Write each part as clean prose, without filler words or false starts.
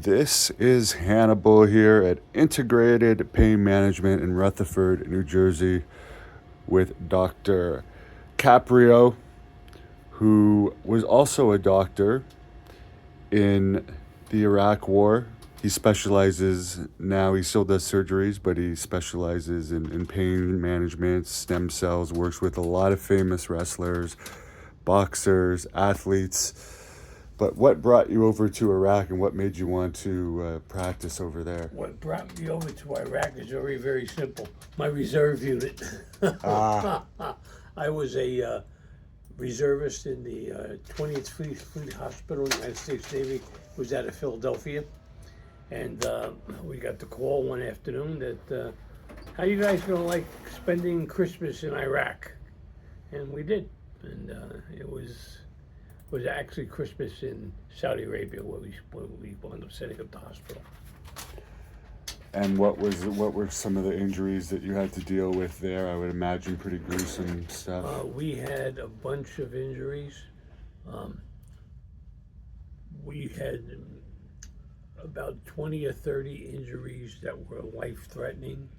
This is Hannibal here at Integrated Pain Management in Rutherford, New Jersey, with Dr. Caprio, who was also a doctor in the Iraq War. He specializes now, he still does surgeries, but he specializes in pain management, stem cells, works with a lot of famous wrestlers, boxers, athletes. But what brought you over to Iraq and what made you want to practice over there? What brought me over to Iraq is very, very simple. My reserve unit. Ah, I was a reservist in the 20th Fleet Hospital, United States Navy. It was out of Philadelphia. And we got the call one afternoon that, how you guys gonna like spending Christmas in Iraq? And we did. And it was actually Christmas in Saudi Arabia where we wound up setting up the hospital. and what were some of the injuries that you had to deal with there? I would imagine pretty gruesome stuff. We had a bunch of injuries. We had about 20 or 30 injuries that were life-threatening,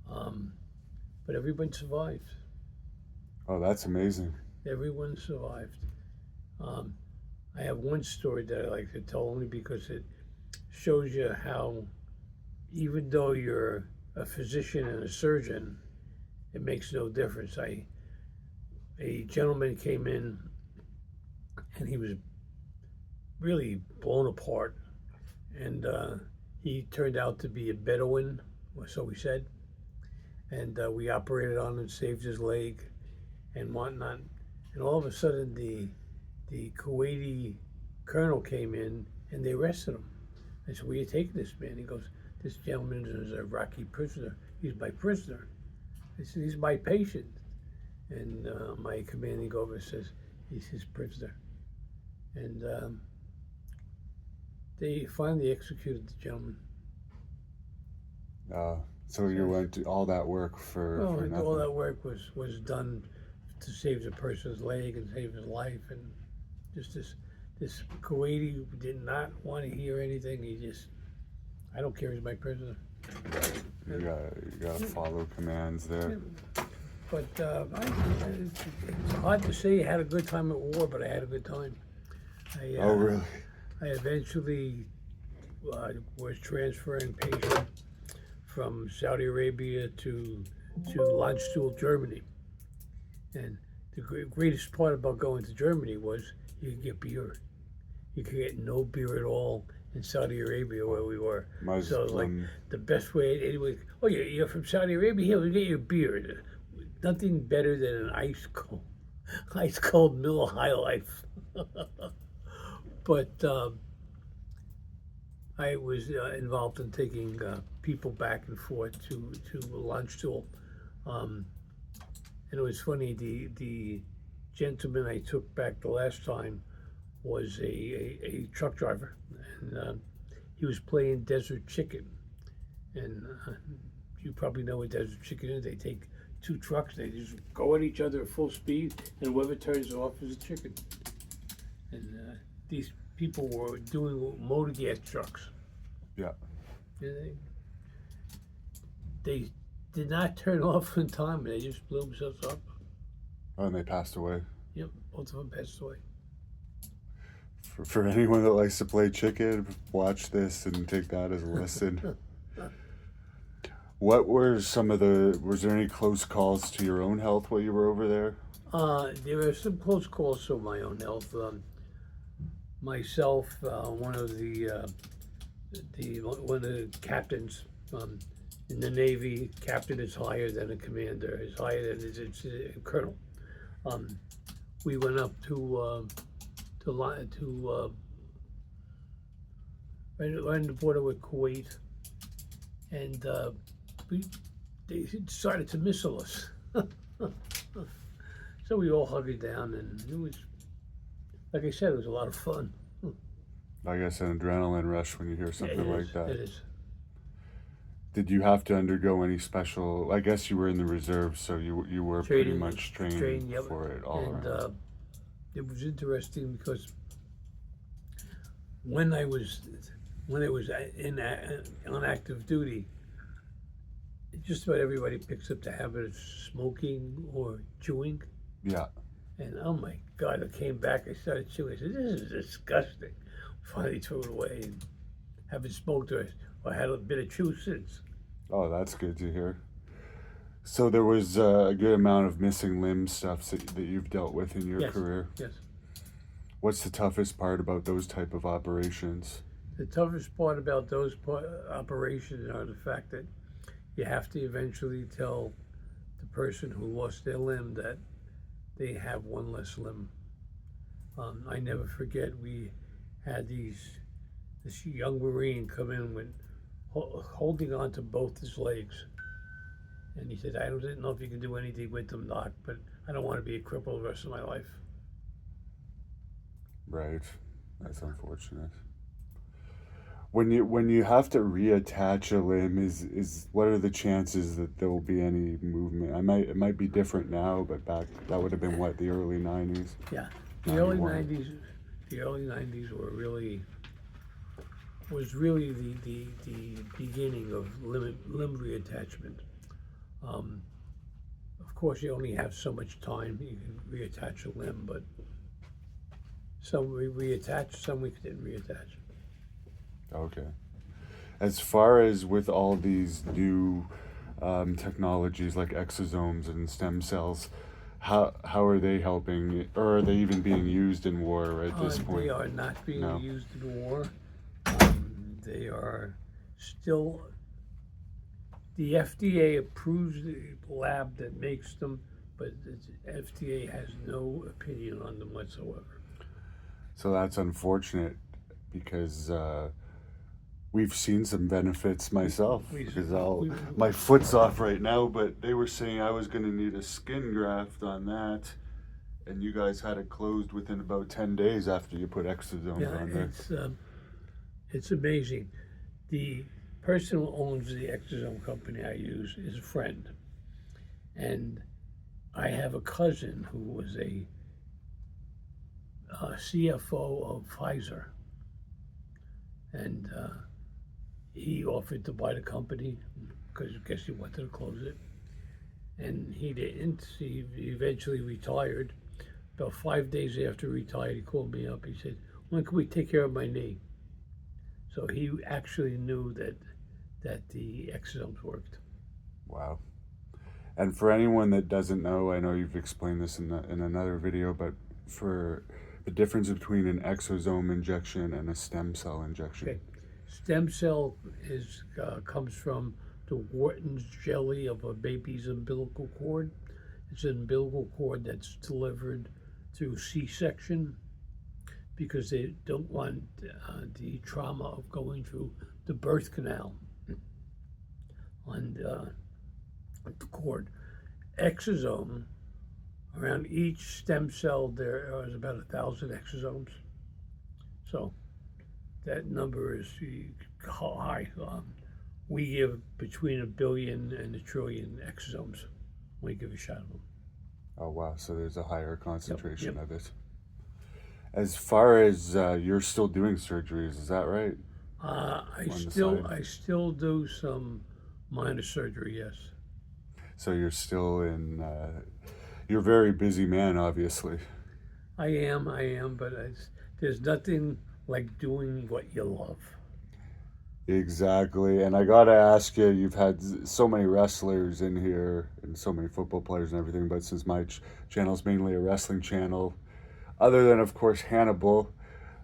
but everyone survived. Oh, that's amazing. Everyone survived. I have one story that I like to tell only because it shows you how, even though you're a physician and a surgeon, it makes no difference. A gentleman came in and he was really blown apart, and he turned out to be a Bedouin, or so he said, and we operated on him, saved his leg and whatnot, and all of a sudden the Kuwaiti colonel came in and they arrested him. I said, "Where are you taking this man?" He goes, "This gentleman is an Iraqi prisoner. He's my prisoner." I said, "He's my patient." And my commanding officer says, "He's his prisoner." And they finally executed the gentleman. So you went to all that work for Well, nothing. all that work was done to save the person's leg and save his life, and just this Kuwaiti did not want to hear anything. He just, I don't care, he's my prisoner. You gotta follow commands there. But it's hard to say I had a good time at war, but I had a good time. Oh, really? I eventually was transferring patient from Saudi Arabia to Landstuhl, Germany. And the greatest part about going to Germany was you could get beer. You could get no beer at all in Saudi Arabia where we were. So it was like the best way. Anyway, oh, you're from Saudi Arabia? Here, we get you beer. Nothing better than an ice cold Miller High Life. But I was involved in taking people back and forth to Landstuhl. And it was funny, the gentleman I took back the last time was a truck driver, and he was playing Desert Chicken. And you probably know what Desert Chicken is. They take two trucks, they just go at each other at full speed, and whoever turns off is a chicken. And these people were doing motor gas trucks. Yeah. And they did not turn off in time, and they just blew themselves up. Oh, and they passed away. Yep, both of them passed away. For anyone that likes to play chicken, watch this and take that as a lesson. What were was there any close calls to your own health while you were over there? There were some close calls to my own health. Myself, one of the captains in the Navy. Captain is higher than a commander. Is higher than it's a colonel. We went up to right on the border with Kuwait, and they decided to missile us. So we all hugged it down, and it was, like I said, it was a lot of fun. I guess an adrenaline rush when you hear something like that. It is. Did you have to undergo any special? I guess you were in the reserve, so you were pretty Training, much trained yep. for it all And around. it was interesting because when I was when it was on active duty, just about everybody picks up the habit of smoking or chewing. Yeah. And oh my God, I came back, I started chewing. I said, this is disgusting. Finally threw it away and haven't smoked or had a bit of chew since. Oh, that's good to hear. So there was a good amount of missing limb stuff that you've dealt with in your Yes, career. yes. What's the toughest part about those type of operations? The toughest part about those operations are the fact that you have to eventually tell the person who lost their limb that they have one less limb. I never forget we had this young Marine come in with holding on to both his legs. And he said, I didn't know if you can do anything with them, Doc, but I don't want to be a cripple the rest of my life. Right. That's unfortunate. When you have to reattach a limb, is what are the chances that there will be any movement? It might be different now, but back that would have been what, the early 90s. Yeah, 91. the early '90s was really the beginning of limb reattachment. Of course, you only have so much time you can reattach a limb, but some we reattach, some we didn't reattach. Okay. As far as with all these new technologies like exosomes and stem cells, how are they helping, or are they even being used in war at this point? They are not being No. used in war. They are still. The FDA approves the lab that makes them, but the FDA has no opinion on them whatsoever. So that's unfortunate because we've seen some benefits myself. Because my foot's off right now, but they were saying I was going to need a skin graft on that, and you guys had it closed within about 10 days after you put exosomes on there. It's amazing. The person who owns the exosome company I use is a friend, and I have a cousin who was a CFO of Pfizer, and he offered to buy the company because I guess he wanted to close it, and he didn't. He eventually retired. About 5 days after he retired, he called me up. He said, "When can we take care of my knee?" So he actually knew that the exosomes worked. Wow. And for anyone that doesn't know, I know you've explained this in another video, but for the difference between an exosome injection and a stem cell injection. Okay. Stem cell comes from the Wharton's jelly of a baby's umbilical cord. It's an umbilical cord that's delivered through C-section because they don't want the trauma of going through the birth canal on the cord. Exosome, around each stem cell there is about 1,000 exosomes. So that number is high. We give between 1 billion and 1 trillion exosomes. We give a shot of them. Oh wow! So there's a higher concentration Yep. of it. As far as you're still doing surgeries, is that right? I still do some minor surgery. Yes. So you're still in. You're a very busy man, obviously. I am, but there's nothing like doing what you love. Exactly, and I gotta ask you. You've had so many wrestlers in here and so many football players and everything, but since my channel's mainly a wrestling channel, other than of course Hannibal,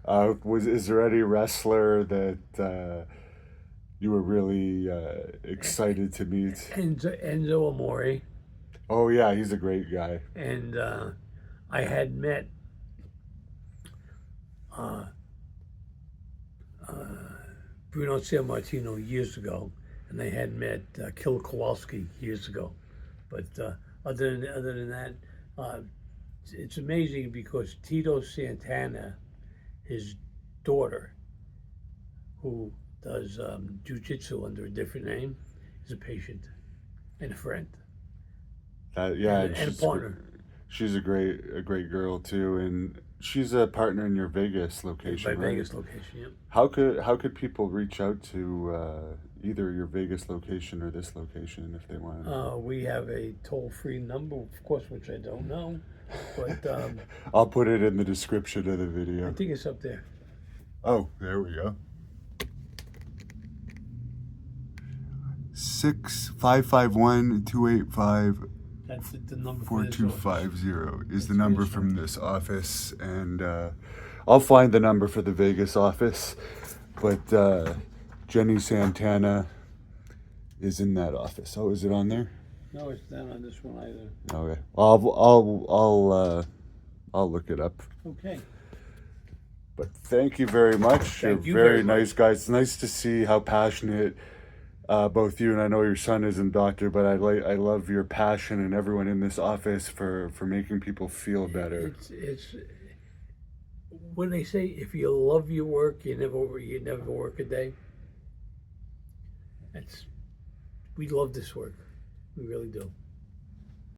is there any wrestler that you were really excited to meet? Enzo Amore, Oh yeah, he's a great guy. and I had met Bruno Sammartino years ago, and I had met Kil Kowalski years ago. But other than that, it's amazing because Tito Santana, his daughter, who does jujitsu under a different name, is a patient and a friend Yeah, and a partner. She's a great girl too, and she's a partner in your Vegas location, My right? Vegas location. Yep. How could people reach out to either your Vegas location or this location if they want? We have a toll-free number, of course, which I don't know, but I'll put it in the description of the I video. think it's up there. Oh, there we go. 6551285 That's the number for this office. 4250 is the That's number this from one. this office, and I'll find the number for the Vegas office, but Jenny Santana is in that office. Oh, is it on there? No, it's not on this one either. Okay, I'll look it up. Okay. But thank you very much. Thank you You're very very much. nice guys. It's nice to see how passionate both you and I know your son isn't doctor, but I love your passion and everyone in this office for making people feel better. It's when they say if you love your work, you never work a day. We love this work. We really do.